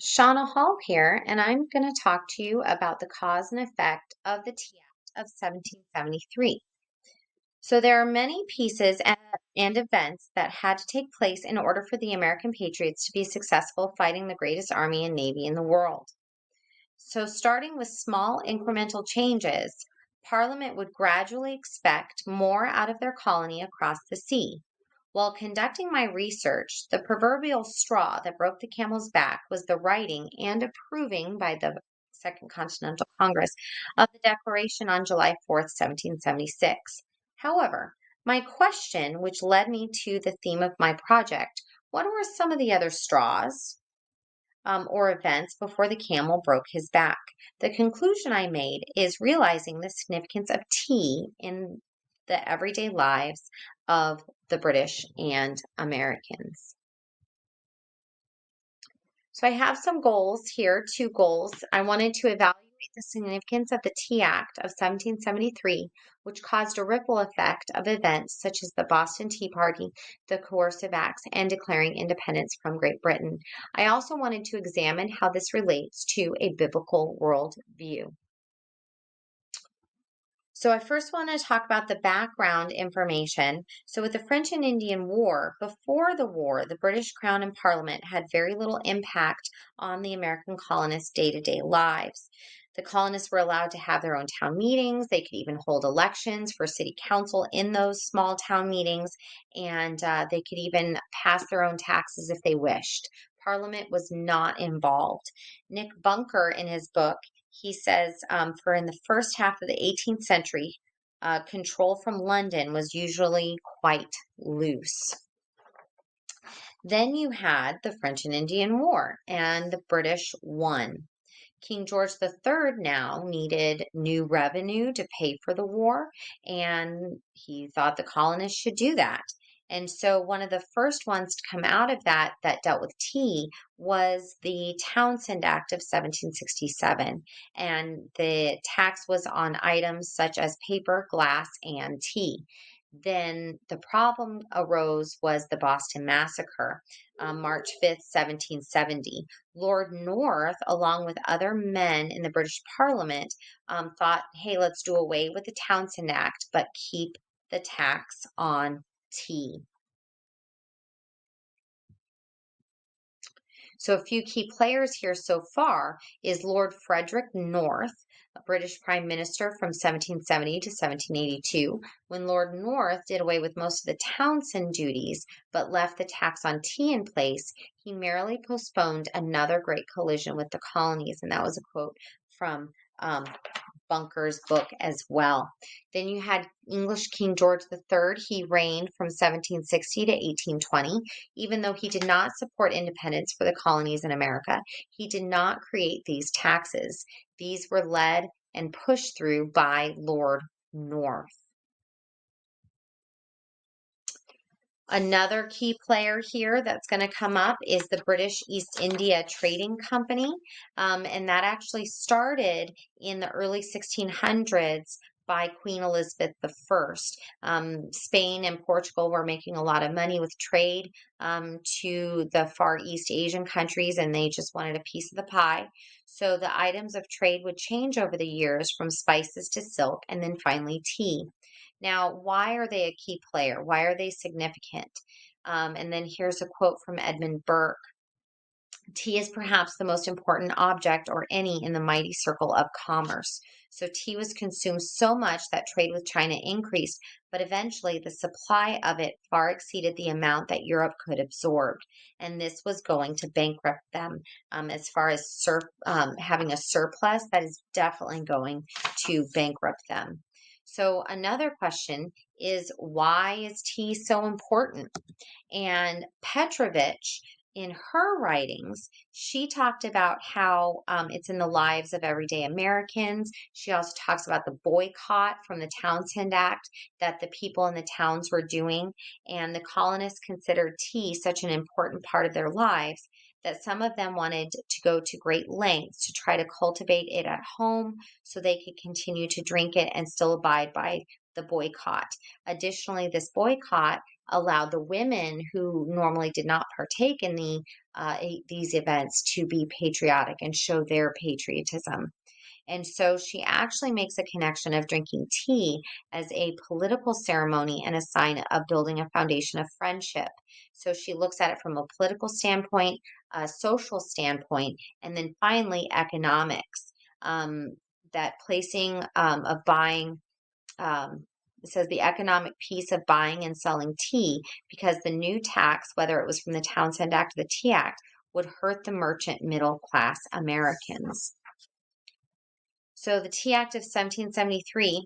Shauna Hall here, and I'm going to talk to you about the cause and effect of the Tea Act of 1773. So, there are many pieces and events that had to take place in order for the American patriots to be successful fighting the greatest army and navy in the world. So, starting with small incremental changes, Parliament would gradually expect more out of their colony across the sea. While conducting my research, the proverbial straw that broke the camel's back was the writing and approving by the Second Continental Congress of the Declaration on July 4th, 1776. However, my question, which led me to the theme of my project, what were some of the other straws or events before the camel broke his back? The conclusion I made is realizing the significance of tea in the everyday lives of the British and Americans. So I have some goals here, two goals. I wanted to evaluate the significance of the Tea Act of 1773, which caused a ripple effect of events such as the Boston Tea Party, the Coercive Acts, and declaring independence from Great Britain. I also wanted to examine how this relates to a biblical worldview. So I first want to talk about the background information. So with the French and Indian War, before the war, the British Crown and Parliament had very little impact on the American colonists' day-to-day lives. The colonists were allowed to have their own town meetings. They could even hold elections for city council in those small town meetings, and they could even pass their own taxes if they wished. Parliament was not involved. Nick Bunker, in his book, he says, for in the first half of the 18th century, control from London was usually quite loose. Then you had the French and Indian War, and the British won. King George III now needed new revenue to pay for the war, and he thought the colonists should do that. And so one of the first ones to come out of that dealt with tea was the Townshend Act of 1767. And the tax was on items such as paper, glass, and tea. Then the problem arose was the Boston Massacre, March 5th, 1770. Lord North, along with other men in the British Parliament, thought, hey, let's do away with the Townshend Act, but keep the tax on tea. So a few key players here so far is Lord Frederick North, a British Prime Minister from 1770 to 1782. When Lord North did away with most of the Townshend duties, but left the tax on tea in place, he merely postponed another great collision with the colonies. And that was a quote from Bunker's book as well. Then you had English King George III. He reigned from 1760 to 1820. Even though he did not support independence for the colonies in America, he did not create these taxes. These were led and pushed through by Lord North. Another key player here that's going to come up is the British East India Trading Company, and that actually started in the early 1600s by Queen Elizabeth I. Spain and Portugal were making a lot of money with trade to the Far East Asian countries, and they just wanted a piece of the pie. So the items of trade would change over the years from spices to silk and then finally tea. Now, why are they a key player? Why are they significant? And then here's a quote from Edmund Burke. Tea is perhaps the most important object or any in the mighty circle of commerce. So tea was consumed so much that trade with China increased, but eventually the supply of it far exceeded the amount that Europe could absorb. And this was going to bankrupt them. As far as having a surplus, that is definitely going to bankrupt them. So another question is, why is tea so important? And Petrovich, in her writings, she talked about how it's in the lives of everyday Americans. She also talks about the boycott from the Townshend Act that the people in the towns were doing. And the colonists considered tea such an important part of their lives that some of them wanted to go to great lengths to try to cultivate it at home so they could continue to drink it and still abide by the boycott. Additionally, this boycott allowed the women who normally did not partake in these events to be patriotic and show their patriotism. And so she actually makes a connection of drinking tea as a political ceremony and a sign of building a foundation of friendship. So she looks at it from a political standpoint, a social standpoint, and then finally economics. That placing of buying, it says the economic piece of buying and selling tea, because the new tax, whether it was from the Townshend Act or the Tea Act, would hurt the merchant middle class Americans. So the Tea Act of 1773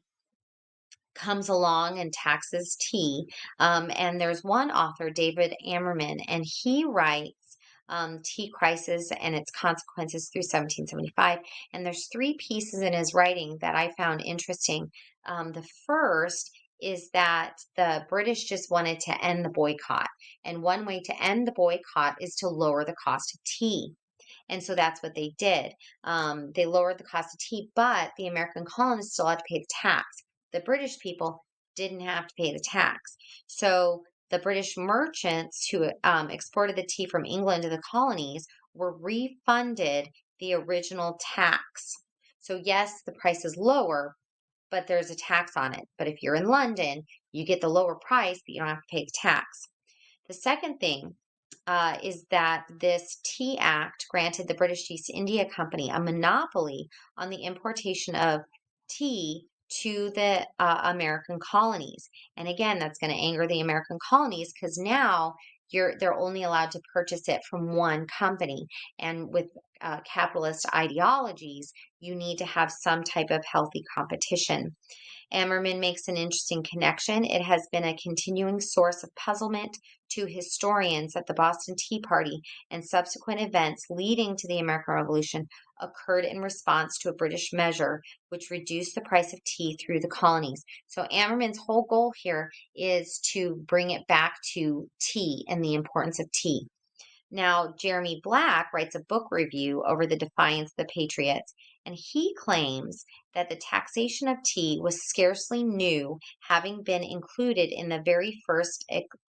comes along and taxes tea. And there's one author, David Amerman, and he writes Tea Crisis and Its Consequences through 1775. And there's three pieces in his writing that I found interesting. The first is that the British just wanted to end the boycott. And one way to end the boycott is to lower the cost of tea. And so that's what they did. They lowered the cost of tea, but the American colonists still had to pay the tax. The British people didn't have to pay the tax. So the British merchants who exported the tea from England to the colonies were refunded the original tax. So yes, the price is lower, but there's a tax on it. But if you're in London, you get the lower price, but you don't have to pay the tax. The second thing is that this Tea Act granted the British East India Company a monopoly on the importation of tea to the American colonies. And again, that's going to anger the American colonies because now they're only allowed to purchase it from one company. And with capitalist ideologies, you need to have some type of healthy competition. Amerman makes an interesting connection. It has been a continuing source of puzzlement to historians that the Boston Tea Party and subsequent events leading to the American Revolution occurred in response to a British measure which reduced the price of tea through the colonies. So Amerman's whole goal here is to bring it back to tea and the importance of tea. Now, Jeremy Black writes a book review over the defiance of the Patriots, and he claims that the taxation of tea was scarcely new, having been included in the very first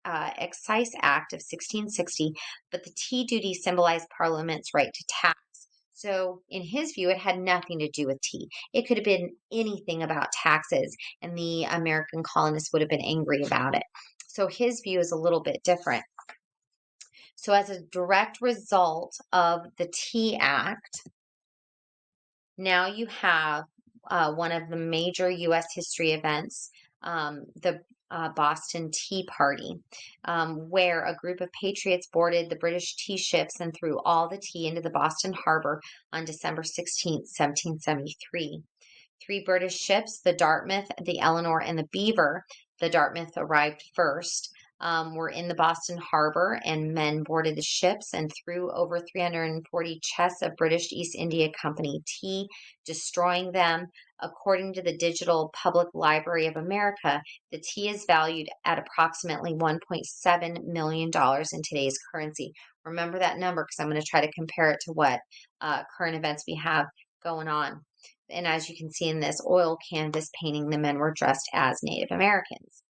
Excise Act of 1660, but the tea duty symbolized Parliament's right to tax. So, in his view, it had nothing to do with tea. It could have been anything about taxes, and the American colonists would have been angry about it. So, his view is a little bit different. So as a direct result of the Tea Act, now you have one of the major U.S. history events, the Boston Tea Party, where a group of patriots boarded the British tea ships and threw all the tea into the Boston harbor on December 16, 1773. Three British ships, the Dartmouth, the Eleanor, and the Beaver, the Dartmouth arrived first, were in the Boston harbor, and men boarded the ships and threw over 340 chests of British East India Company tea, destroying them. According to the Digital Public Library of America, the tea is valued at approximately $1.7 million in today's currency. Remember that number because I'm going to try to compare it to what current events we have going on. And as you can see in this oil canvas painting, the men were dressed as Native Americans.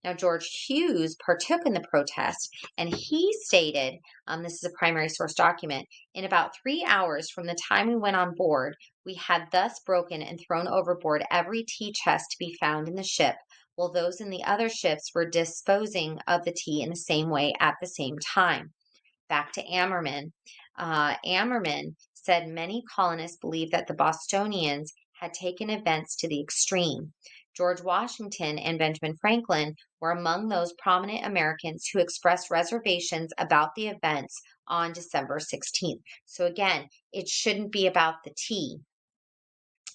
Now, George Hughes partook in the protest, and he stated, this is a primary source document, in about 3 hours from the time we went on board, we had thus broken and thrown overboard every tea chest to be found in the ship, while those in the other ships were disposing of the tea in the same way at the same time. Back to Amerman. Amerman said many colonists believed that the Bostonians had taken events to the extreme. George Washington and Benjamin Franklin were among those prominent Americans who expressed reservations about the events on December 16th. So again, it shouldn't be about the tea.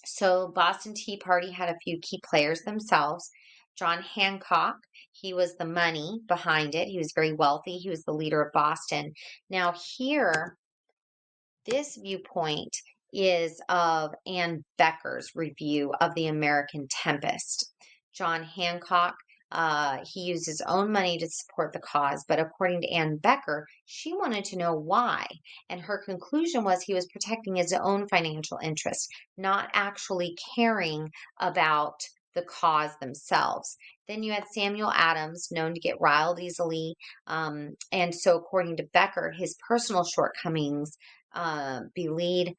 So Boston Tea Party had a few key players themselves. John Hancock, he was the money behind it. He was very wealthy. He was the leader of Boston. Now here, this viewpoint is of Ann Becker's review of the American Tempest. John Hancock, he used his own money to support the cause, but according to Ann Becker, she wanted to know why. And her conclusion was he was protecting his own financial interests, not actually caring about the cause themselves. Then you had Samuel Adams, known to get riled easily. And so, according to Becker, his personal shortcomings belied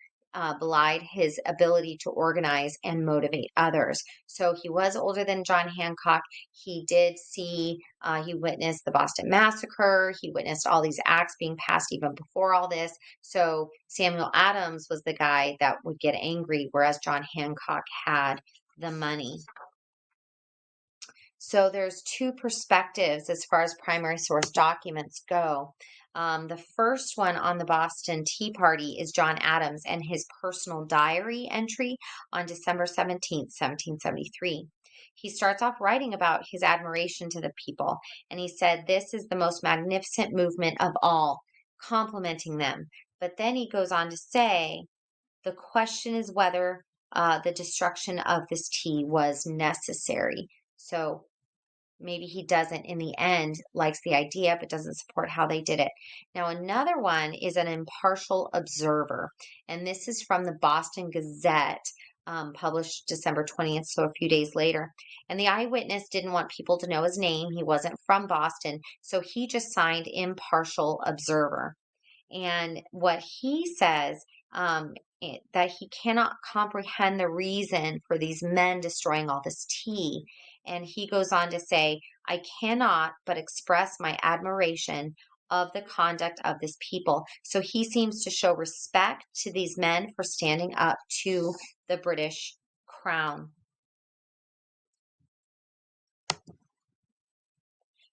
his ability to organize and motivate others. So he was older than John Hancock. He did see, he witnessed the Boston Massacre. He witnessed all these acts being passed even before all this. So Samuel Adams was the guy that would get angry, whereas John Hancock had the money. So there's two perspectives as far as primary source documents go. The first one on the Boston Tea Party is John Adams and his personal diary entry on December 17th, 1773. He starts off writing about his admiration to the people, and he said, "This is the most magnificent movement of all," complimenting them. But then he goes on to say, "The question is whether the destruction of this tea was necessary." So maybe he doesn't in the end likes the idea but doesn't support how they did it. Now another one is an impartial observer, and this is from the Boston Gazette, published December 20th, so a few days later. And the eyewitness didn't want people to know his name. He wasn't from Boston, so he just signed impartial observer. And what he says, that he cannot comprehend the reason for these men destroying all this tea. And he goes on to say, "I cannot but express my admiration of the conduct of this people." So he seems to show respect to these men for standing up to the British crown.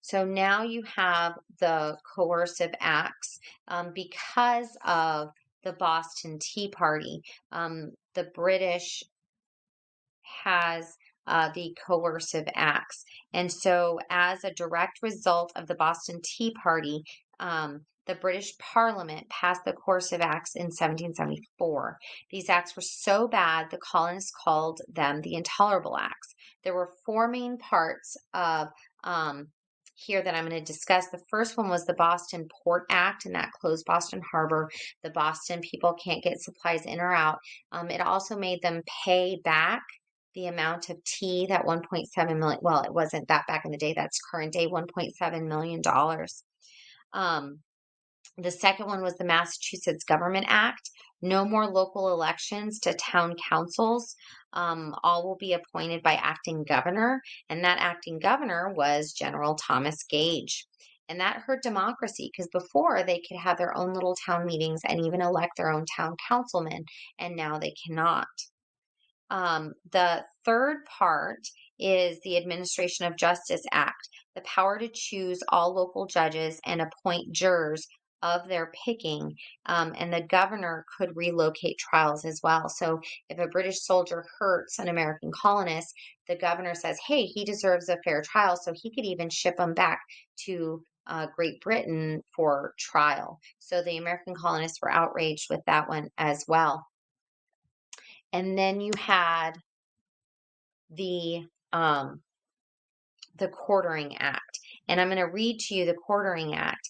So now you have the coercive acts, because of the Boston Tea Party. The British has the coercive acts. And so, as a direct result of the Boston Tea Party, the British Parliament passed the coercive acts in 1774. These acts were so bad, the colonists called them the Intolerable Acts. There were four main parts of here that I'm going to discuss. The first one was the Boston Port Act, and that closed Boston Harbor. The Boston people can't get supplies in or out. It also made them pay back the amount of tea, that 1.7 million. Well, it wasn't that back in the day. That's current day, $1.7 million. The second one was the Massachusetts Government Act. No more local elections to town councils. All will be appointed by acting governor, and that acting governor was General Thomas Gage. And that hurt democracy because before they could have their own little town meetings and even elect their own town councilmen, and now they cannot. The third part is the Administration of Justice Act, the power to choose all local judges and appoint jurors of their picking, and the governor could relocate trials as well. So if a British soldier hurts an American colonist, the governor says, "Hey, he deserves a fair trial," so he could even ship them back to Great Britain for trial. So the American colonists were outraged with that one as well. And then you had the Quartering Act. And I'm going to read to you the Quartering Act.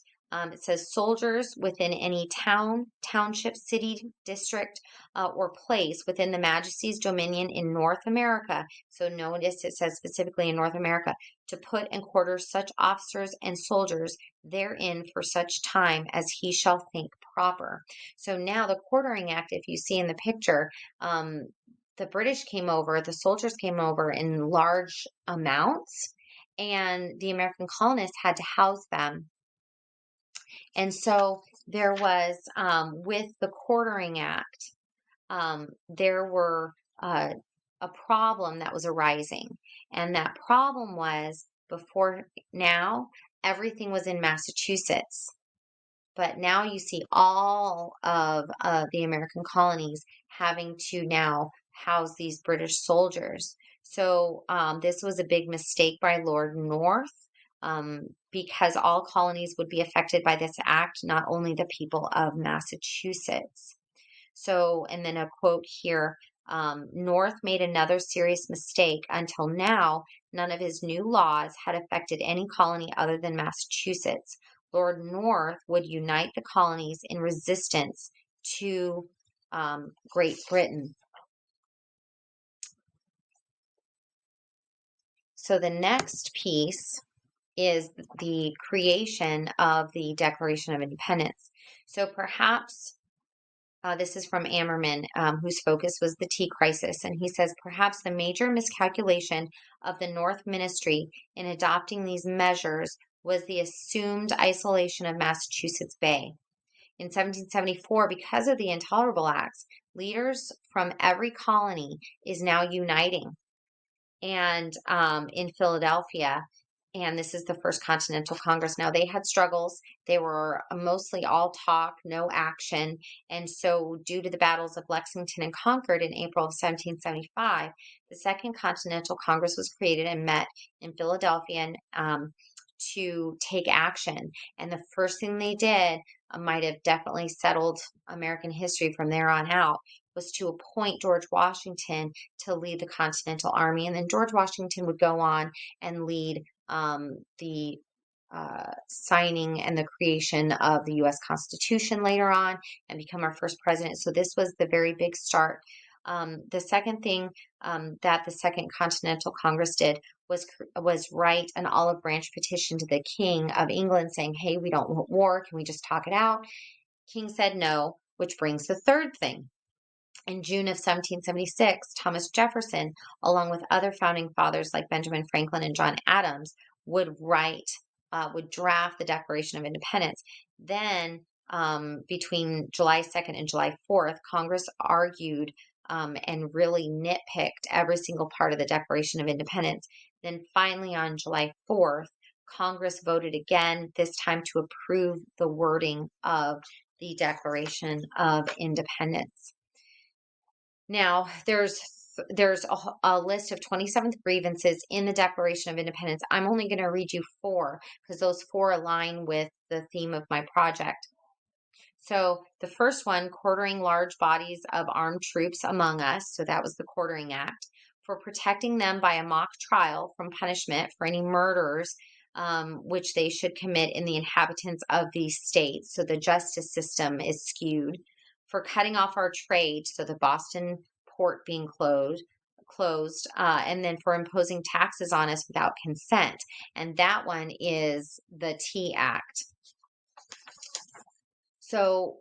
It says, "Soldiers within any town, township, city, district, or place within the Majesty's dominion in North America," so notice it says specifically in North America, "to put and quarter such officers and soldiers therein for such time as he shall think proper." So now the Quartering Act, if you see in the picture, the British came over, the soldiers came over in large amounts, and the American colonists had to house them. And so there was, with the Quartering Act, there were a problem that was arising. And that problem was, before now, everything was in Massachusetts. But now you see all of the American colonies having to now house these British soldiers. So this was a big mistake by Lord North, because all colonies would be affected by this act, not only the people of Massachusetts. So, and then a quote here, "North made another serious mistake. Until now, none of his new laws had affected any colony other than Massachusetts. Lord North would unite the colonies in resistance to Great Britain." So the next piece is the creation of the Declaration of Independence. So perhaps this is from Ammerman, whose focus was the tea crisis. And he says, perhaps the major miscalculation of the North Ministry in adopting these measures was the assumed isolation of Massachusetts Bay. In 1774, because of the Intolerable Acts, leaders from every colony is now uniting and in Philadelphia. And this is the First Continental Congress. Now, they had struggles. They were mostly all talk, no action. And so, due to the battles of Lexington and Concord in April of 1775, the Second Continental Congress was created and met in Philadelphia to take action. And the first thing they did might have definitely settled American history from there on out, was to appoint George Washington to lead the Continental Army. And then George Washington would go on and lead the signing and the creation of the U.S. Constitution later on and become our first president. So this was the very big start. The second thing that the Second Continental Congress did was write an olive branch petition to the King of England saying, hey, we don't want war. Can we just talk it out? King said no, which brings the third thing. In June of 1776, Thomas Jefferson, along with other founding fathers like Benjamin Franklin and John Adams, would draft the Declaration of Independence. Then, between July 2nd and July 4th, Congress argued and really nitpicked every single part of the Declaration of Independence. Then finally, on July 4th, Congress voted again, this time to approve the wording of the Declaration of Independence. Now, there's a list of 27 grievances in the Declaration of Independence. I'm only going to read you 4 because those 4 align with the theme of my project. So the first one, quartering large bodies of armed troops among us. So that was the Quartering Act, for protecting them by a mock trial from punishment for any murders which they should commit in the inhabitants of these states. So the justice system is skewed. For cutting off our trade, so the Boston port being closed, and then for imposing taxes on us without consent. And that one is the Tea Act. So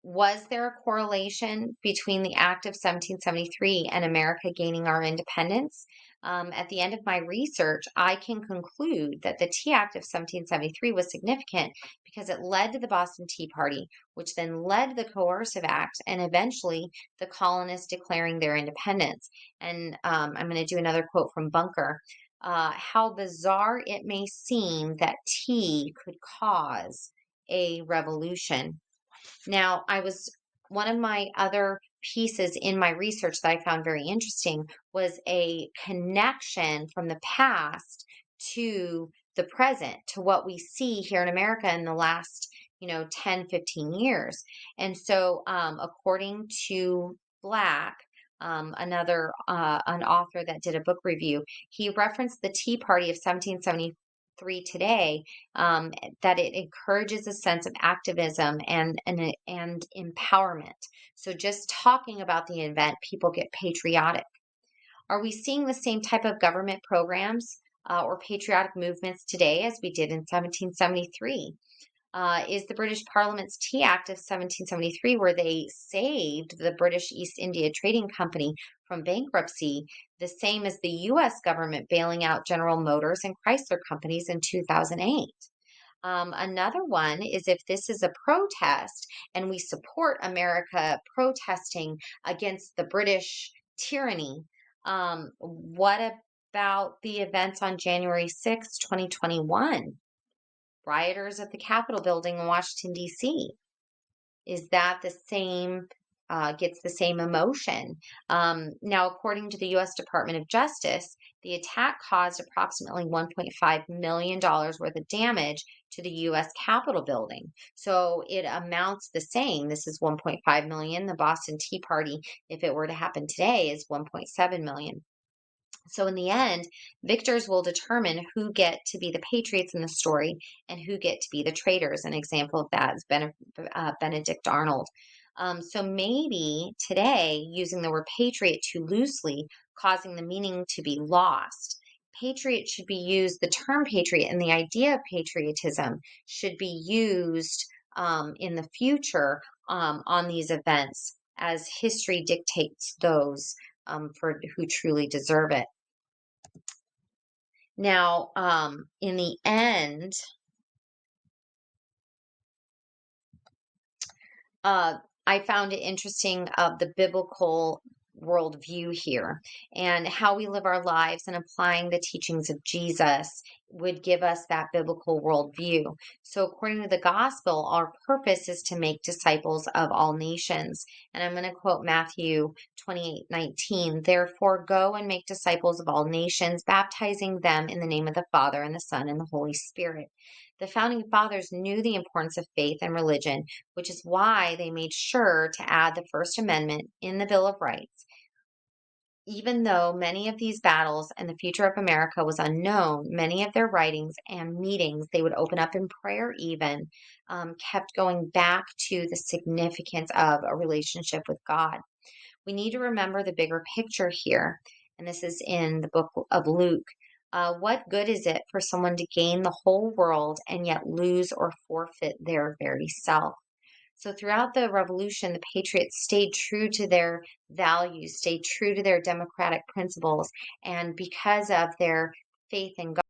was there a correlation between the Act of 1773 and America gaining our independence? At the end of my research, I can conclude that the Tea Act of 1773 was significant because it led to the Boston Tea Party, which then led to the Coercive Act and eventually the colonists declaring their independence. And I'm going to do another quote from Bunker. How bizarre it may seem that tea could cause a revolution. Now, one of my other pieces in my research that I found very interesting was a connection from the past to the present, to what we see here in America in the last, 10, 15 years. And so, according to Black, an author that did a book review, he referenced the Tea Party of 1773 today, that it encourages a sense of activism and empowerment. So just talking about the event, people get patriotic. Are we seeing the same type of government programs or patriotic movements today as we did in 1773? Is the British Parliament's Tea Act of 1773, where they saved the British East India Trading Company from bankruptcy, the same as the U.S. government bailing out General Motors and Chrysler companies in 2008? Another one is, if this is a protest and we support America protesting against the British tyranny, what about the events on January 6, 2021? Rioters at the Capitol building in Washington, D.C. Is that the same, gets the same emotion? Now, according to the U.S. Department of Justice, the attack caused approximately $1.5 million worth of damage to the U.S. Capitol building. So it amounts the same. This is $1.5 million. The Boston Tea Party, if it were to happen today, is $1.7 million. So in the end, victors will determine who get to be the patriots in the story and who get to be the traitors. An example of that is Benedict Arnold. So maybe today, using the word patriot too loosely, causing the meaning to be lost. patriot should be used, the term patriot and the idea of patriotism should be used in the future on these events as history dictates those for who truly deserve it. Now, in the end, I found it interesting of the biblical worldview here and how we live our lives and applying the teachings of Jesus would give us that biblical worldview. So, according to the gospel, our purpose is to make disciples of all nations. And I'm going to quote Matthew 28:19. Therefore, go and make disciples of all nations, baptizing them in the name of the Father and the Son and the Holy Spirit. The founding fathers knew the importance of faith and religion, which is why they made sure to add the First Amendment in the Bill of Rights. Even though many of these battles and the future of America was unknown, many of their writings and meetings, they would open up in prayer even, kept going back to the significance of a relationship with God. We need to remember the bigger picture here, and this is in the book of Luke. What good is it for someone to gain the whole world and yet lose or forfeit their very self? So throughout the revolution, the patriots stayed true to their values, stayed true to their democratic principles, and because of their faith in God,